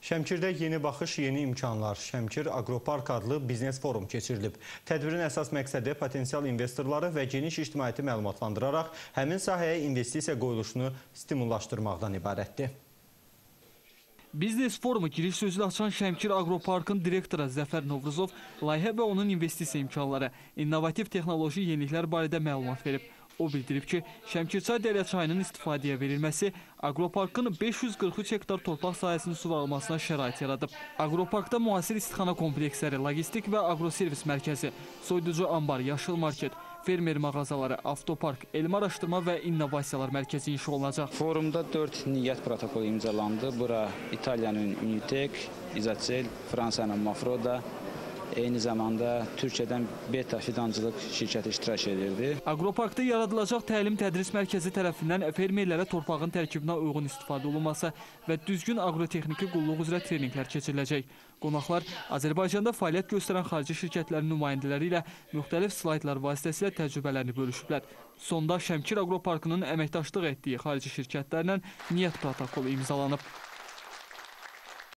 Şəmkirdə yeni baxış, yeni imkanlar. Şəmkir Aqropark adlı biznes forum keçirilib. Tədbirin əsas məqsədi potensial investorları və geniş ictimaiyyəti məlumatlandıraraq həmin sahəyə investisiya qoyuluşunu stimullaşdırmaqdan ibarətdir. Biznes forumu giriş sözü açan Şəmkir Aqroparkın direktoru Zəfər Novruzov layihə və onun investisiya imkanları, innovativ texnoloji yeniliklər barədə məlumat verib. O bildirib ki, Şəmkirçay Dərya çayının istifadəyə verilməsi Aqroparkın 543 hektar torpaq sahəsinin suvarılmasına şərait yaradıb. Aqroparkda müasir istixana kompleksləri, logistik və agroservis mərkəzi, soyuducu ambar, yaşıl market, fermer mağazaları, avtopark, elmi araşdırma və innovasiyalar mərkəzi inşa olunacaq. Forumda 4 niyyət protokolu imzalandı. Bura İtaliyanın Unitek, İzacel, Fransanın Mafroda, eyni zamanda Türkiyədən Beta fidancılıq şirkəti iştirak edirdi. Aqroparkda yaradılacaq təlim-tədris mərkəzi tərəfindən fermerlərə torpağın tərkibinə uyğun istifadə olunması və düzgün agrotexniki qulluq üzrə treninqlər keçiriləcək. Qonaqlar Azərbaycanda fəaliyyət göstərən xarici şirkətlərin nümayəndələri ilə müxtəlif slaydlar vasitəsilə təcrübələrini bölüşüblər. Sonda Şəmkir Aqroparkının əməkdaşlıq etdiyi xarici şirkətlərlə niyyət protokolu imzalanıb.